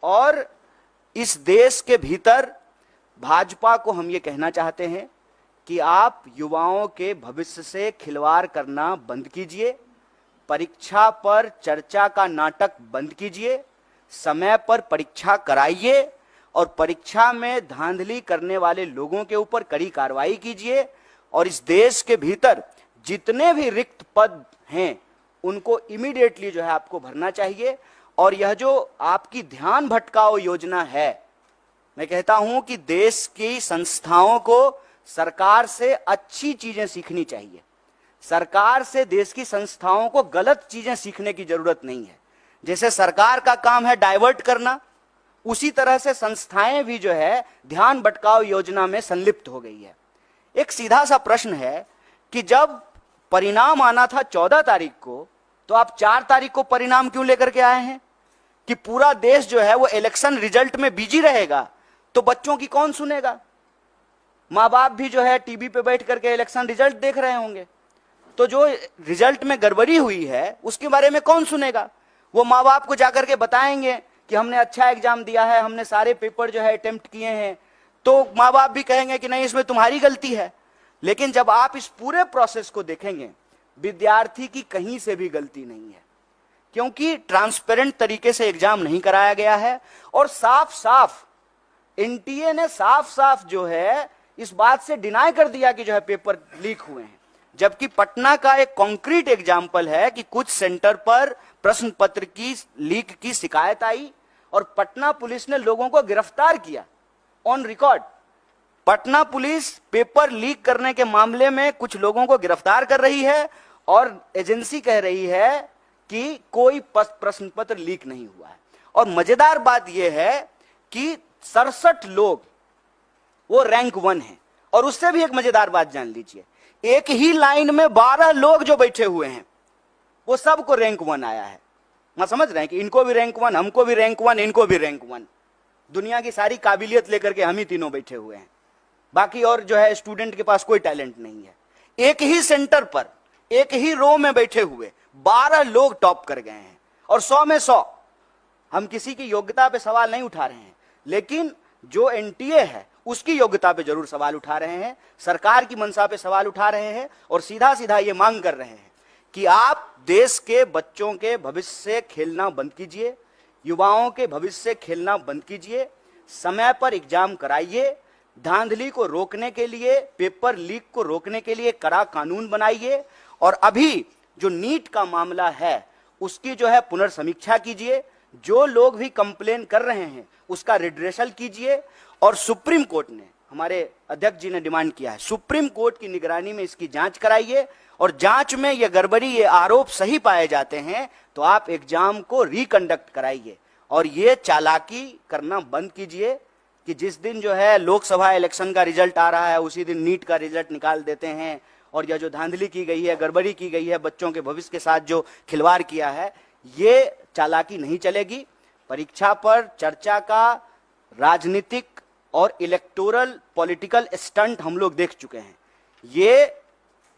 और इस देश के भीतर भाजपा को हम ये कहना चाहते हैं कि आप युवाओं के भविष्य से खिलवाड़ करना बंद कीजिए, परीक्षा पर चर्चा का नाटक बंद कीजिए, समय पर परीक्षा कराइए और परीक्षा में धांधली करने वाले लोगों के ऊपर कड़ी कार्रवाई कीजिए और इस देश के भीतर जितने भी रिक्त पद हैं उनको इमीडिएटली जो है आपको भरना चाहिए। और यह जो आपकी ध्यान भटकाओ योजना है, मैं कहता हूं कि देश की संस्थाओं को सरकार से अच्छी चीजें सीखनी चाहिए। सरकार से देश की संस्थाओं को गलत चीजें सीखने की जरूरत नहीं है। जैसे सरकार का काम है डाइवर्ट करना, उसी तरह से संस्थाएं भी जो है ध्यान भटकाओ योजना में संलिप्त हो गई है। एक सीधा सा प्रश्न है कि जब परिणाम आना था 14 तारीख को, तो आप 4 तारीख को परिणाम क्यों लेकर के आए हैं? कि पूरा देश जो है वो इलेक्शन रिजल्ट में बिजी रहेगा तो बच्चों की कौन सुनेगा? माँ बाप भी जो है टीवी पे बैठ करके इलेक्शन रिजल्ट देख रहे होंगे, तो जो रिजल्ट में गड़बड़ी हुई है उसके बारे में कौन सुनेगा? वो माँ बाप को जाकर के बताएंगे कि हमने अच्छा एग्जाम दिया है, हमने सारे पेपर जो है अटेम्प्ट किए हैं, तो माँ बाप भी कहेंगे कि नहीं इसमें तुम्हारी गलती है। लेकिन जब आप इस पूरे प्रोसेस को देखेंगे, विद्यार्थी की कहीं से भी गलती नहीं है, क्योंकि ट्रांसपेरेंट तरीके से एग्जाम नहीं कराया गया है और साफ साफ एनटीए ने साफ साफ जो है इस बात से डिनाई कर दिया कि जो है पेपर लीक हुए हैं। जबकि पटना का एक कॉन्क्रीट एग्जाम्पल है कि कुछ सेंटर पर प्रश्न पत्र की लीक की शिकायत आई और पटना पुलिस ने लोगों को गिरफ्तार किया on record. Patna police paper leak करने के मामले में कुछ लोगों को गिरफ्तार कर रही है और एजेंसी कह रही है कि कोई प्रश्न पत्र लीक नहीं हुआ है। और मजेदार बात यह है कि 67 लोग वो रैंक 1 है। और उससे भी एक मजेदार बात जान लीजिए, एक ही लाइन में 12 लोग जो बैठे हुए हैं वो सबको रैंक 1 आया है। मैं समझ रहे हैं कि इनको भी रैंक 1, हमको भी रैंक 1, इनको भी रैंक 1। दुनिया की सारी काबिलियत लेकर के हम ही तीनों बैठे हुए हैं, बाकी और जो है स्टूडेंट के पास कोई टैलेंट नहीं है। एक ही सेंटर पर एक ही रो में बैठे हुए 12 लोग टॉप कर गए हैं और 100 में 100। हम किसी की योग्यता पे सवाल नहीं उठा रहे हैं, लेकिन जो एनटीए है उसकी योग्यता पे जरूर सवाल उठा रहे हैं, सरकार की मंशा पे सवाल उठा रहे हैं और सीधा सीधा ये मांग कर रहे हैं कि आप देश के बच्चों के भविष्य से खेलना बंद कीजिए, युवाओं के भविष्य से खेलना बंद कीजिए, समय पर एग्जाम कराइए, धांधली को रोकने के लिए, पेपर लीक को रोकने के लिए कड़ा कानून बनाइए और अभी जो नीट का मामला है उसकी जो है पुनर्समीक्षा कीजिए। जो लोग भी कंप्लेन कर रहे हैं उसका रिड्रेसल कीजिए और सुप्रीम कोर्ट ने, हमारे अध्यक्ष जी ने डिमांड किया है, सुप्रीम कोर्ट की निगरानी में इसकी जांच कराइए और जांच में ये गड़बड़ी, ये आरोप सही पाए जाते हैं तो आप एग्जाम को रिकंडक्ट कराइए और ये चालाकी करना बंद कीजिए कि जिस दिन जो है लोकसभा इलेक्शन का रिजल्ट आ रहा है उसी दिन नीट का रिजल्ट निकाल देते हैं। और यह जो धांधली की गई है, गड़बड़ी की गई है, बच्चों के भविष्य के साथ जो खिलवाड़ किया है, ये चालाकी नहीं चलेगी। परीक्षा पर चर्चा का राजनीतिक और इलेक्टोरल पॉलिटिकल स्टंट हम लोग देख चुके हैं। ये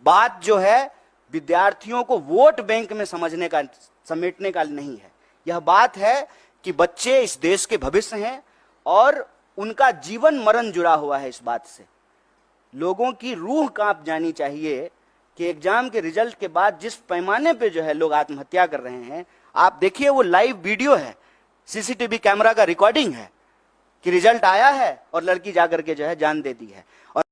बात जो है विद्यार्थियों को वोट बैंक में समेटने का नहीं है। यह बात है कि बच्चे इस देश के भविष्य हैं और उनका जीवन मरण जुड़ा हुआ है इस बात से। लोगों की रूह कांप जानी चाहिए कि एग्जाम के रिजल्ट के बाद जिस पैमाने पे जो है लोग आत्महत्या कर रहे हैं। आप देखिए, वो लाइव वीडियो है, सीसीटीवी कैमरा का रिकॉर्डिंग है कि रिजल्ट आया है और लड़की जाकर के जो है जान दे दी है। और